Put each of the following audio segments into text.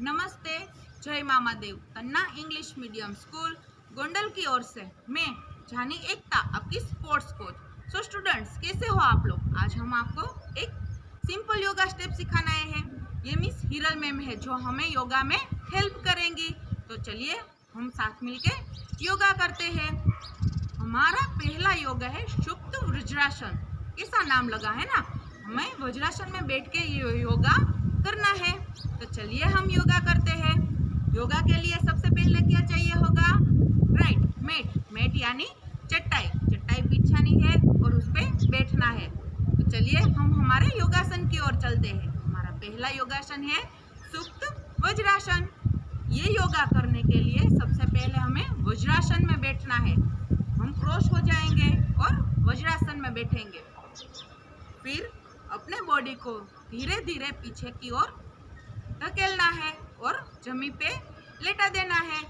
नमस्ते। जय मामा देव तन्ना English medium school Gondal की ओर से मैं जानी एकता आपकी स्पोर्ट्स कोच। सो स्टूडेंट्स, कैसे हो आप लोग? आज हम आपको एक सिंपल योगा स्टेप सिखाने आए हैं। ये मिस हिरल मैम है जो हमें योगा में हेल्प करेंगी। तो चलिए हम साथ मिलके योगा करते हैं। हमारा पहला योगा है सुप्त वज्रासन। कैसा नाम लगा है ना? हमें वज्रासन में बैठ के ये योगा करना है। तो चलिए हम योगा करते हैं। योगा के लिए सबसे पहले क्या चाहिए होगा? राइट, मैट यानी चटाई बिछानी है और उस पर बैठना है। तो चलिए हम हमारे योगासन की ओर चलते हैं। हमारा पहला योगासन है सुप्त वज्रासन। ये योगा करने के लिए सबसे पहले हमें वज्रासन में बैठना है। हम क्रॉस हो जाएंगे और वज्रासन में बैठेंगे। फिर अपने बॉडी को धीरे धीरे पीछे की ओर धकेलना है और जमीन पे लेटा देना है।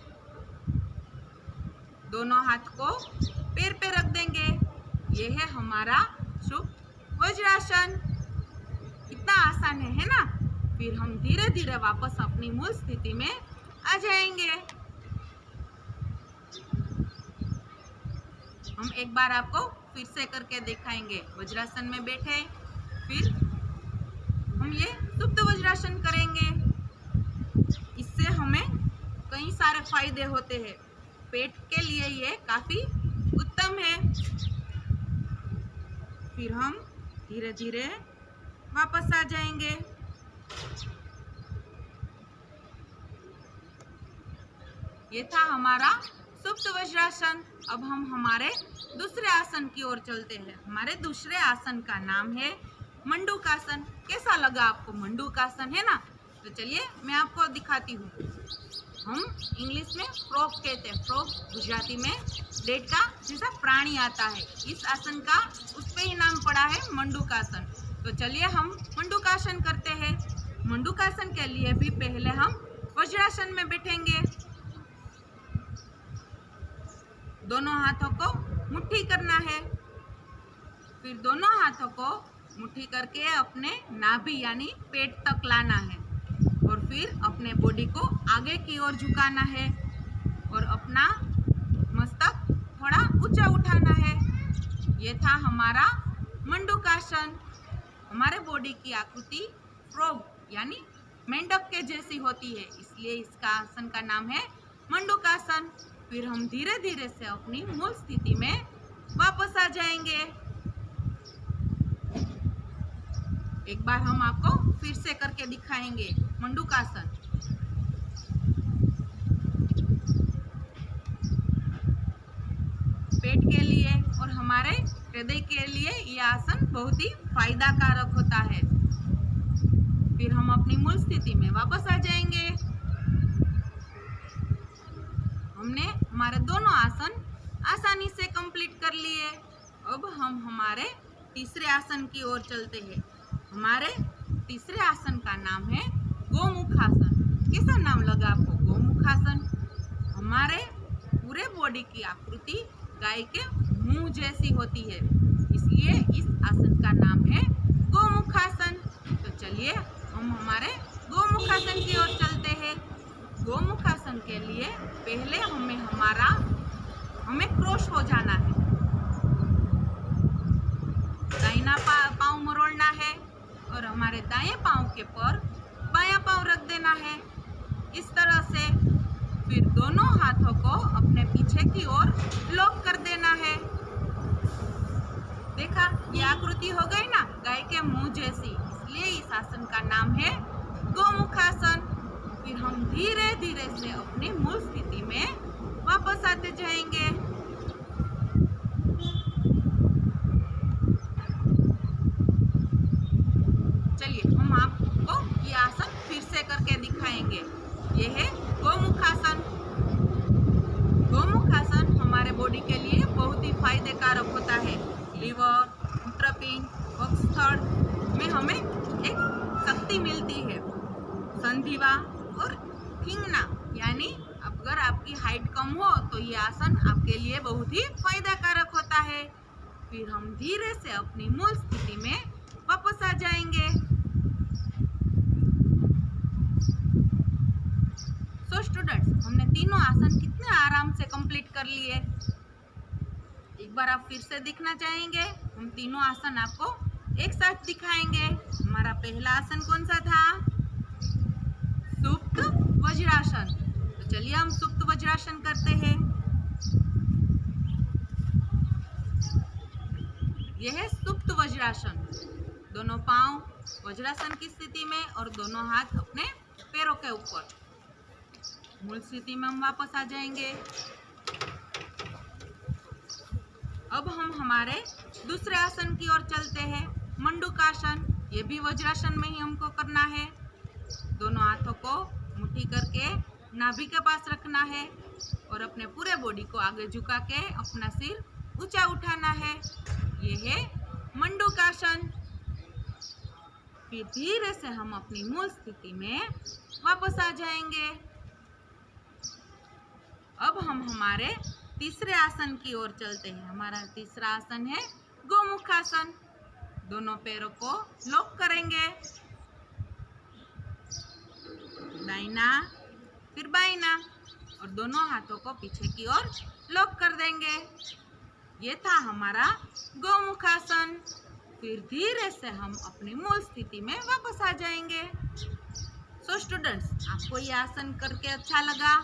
दोनों हाथ को पैर पे रख देंगे। ये है हमारा सुप्त वज्रासन। कितना आसान है ना? फिर हम धीरे धीरे वापस अपनी मूल स्थिति में आ जाएंगे। हम एक बार आपको फिर से करके दिखाएंगे। वज्रासन में बैठे, फिर हम ये सुप्त वज्रासन करेंगे। इससे हमें कई सारे फायदे होते हैं। पेट के लिए ये काफी उत्तम है। फिर हम धीरे धीरे वापस आ जाएंगे। ये था हमारा सुप्त वज्रासन। अब हम हमारे दूसरे आसन की ओर चलते हैं। हमारे दूसरे आसन का नाम है मंडूकासन। कैसा लगा आपको? मंडूकासन है ना? तो चलिए मैं आपको दिखाती हूँ। हम इंग्लिश में फ्रॉग कहते हैं। फ्रॉग गुजराती में डेट का जैसा प्राणी आता है। इस आसन का उस पे ही नाम पड़ा है मंडूकासन। तो चलिए हम मंडूकासन करते हैं। मंडूकासन के लिए भी पहले हम वज्रासन में बैठेंगे। दोनों हाथों को मुट्ठी करना है। फिर दोनों हाथों को मुट्ठी करके अपने नाभि यानी पेट तक लाना है और फिर अपने बॉडी को आगे की ओर झुकाना है और अपना मस्तक थोड़ा ऊंचा उठाना है। ये था हमारा मंडूकासन। हमारे बॉडी की आकृति फ्रॉग यानी मेंढक के जैसी होती है, इसलिए इसका आसन का नाम है मंडूकासन। फिर हम धीरे धीरे से अपनी मूल स्थिति में वापस आ जाएंगे। एक बार हम आपको फिर से करके दिखाएंगे मंडूकासन। पेट के लिए और हमारे हृदय के लिए यह आसन बहुत ही फायदा कारक होता है। फिर हम अपनी मूल स्थिति में वापस आ जाएंगे। हमने हमारे दोनों आसन आसानी से कंप्लीट कर लिए। अब हम हमारे तीसरे आसन की ओर चलते हैं। हमारे तीसरे आसन का नाम है गोमुखासन। कैसा नाम लगा आपको? गोमुखासन। हमारे पूरे बॉडी की आकृति गाय के मुंह जैसी होती है, इसलिए इस आसन का नाम है गोमुखासन। तो चलिए हम हमारे गोमुखासन की ओर चलते हैं। गोमुखासन के लिए पहले हमें क्रॉस हो जाना है। दाहिना पाँव मरोड़ना है और हमारे दाएं पाँव के पर बायां पाँव रख देना है, इस तरह से। फिर दोनों हाथों को अपने पीछे की ओर लॉक कर देना है। देखा, ये आकृति हो गई ना गाय के मुंह जैसी, इसलिए इस आसन का नाम है गोमुखासन। फिर हम धीरे धीरे से अपनी मूल स्थिति में वापस आते जाएंगे। चलिए हम आपको ये आसन फिर से करके दिखाएंगे। ये है गोमुखासन। गोमुखासन हमारे बॉडी के लिए बहुत ही फायदे कारक होता है। लीवर, मूत्रपिंड, वक्षस्थल में हमें एक शक्ति मिलती है। संधिवा और खींचना यानी अगर आपकी हाइट कम हो तो ये आसन आपके लिए बहुत ही फायदा कारक होता है। फिर हम धीरे से अपनी मूल स्थिति में वापस आ जाएंगे। हमने तीनों आसन कितने आराम से कंप्लीट कर लिए। एक बार आप फिर से दिखना चाहेंगे, हम तीनों आसन आपको एक साथ दिखाएंगे। हमारा पहला आसन कौन सा था? सुप्त वज्रासन। तो चलिए हम सुप्त वज्रासन करते हैं। यह है सुप्त वज्रासन। दोनों पांव वज्रासन की स्थिति में और दोनों हाथ अपने पैरों के ऊपर। मूल स्थिति में हम वापस आ जाएंगे। अब हम हमारे दूसरे आसन की ओर चलते हैं, मंडूकासन। ये भी वज्रासन में ही हमको करना है। दोनों हाथों को मुट्ठी करके नाभि के पास रखना है और अपने पूरे बॉडी को आगे झुका के अपना सिर ऊंचा उठाना है। ये है मंडूकासन। फिर धीरे से हम अपनी मूल स्थिति में वापस आ जाएंगे। अब हम हमारे तीसरे आसन की ओर चलते हैं। हमारा तीसरा आसन है गोमुखासन। दोनों पैरों को लॉक करेंगे, दाहिना फिर बाइना, और दोनों हाथों को पीछे की ओर लॉक कर देंगे। ये था हमारा गोमुखासन। फिर धीरे से हम अपनी मूल स्थिति में वापस आ जाएंगे। सो स्टूडेंट्स, आपको ये आसन करके अच्छा लगा?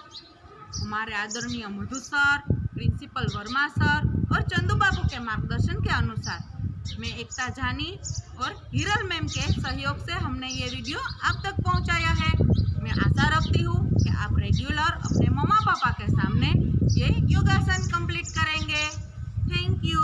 हमारे आदरणीय मधु सर, प्रिंसिपल वर्मा सर और चंदू बाबू के मार्गदर्शन के अनुसार मैं एकता जानी और हिरल मैम के सहयोग से हमने ये वीडियो आप तक पहुंचाया है। मैं आशा रखती हूँ कि आप रेगुलर अपने मम्मा पापा के सामने ये योगासन कंप्लीट करेंगे। Thank you.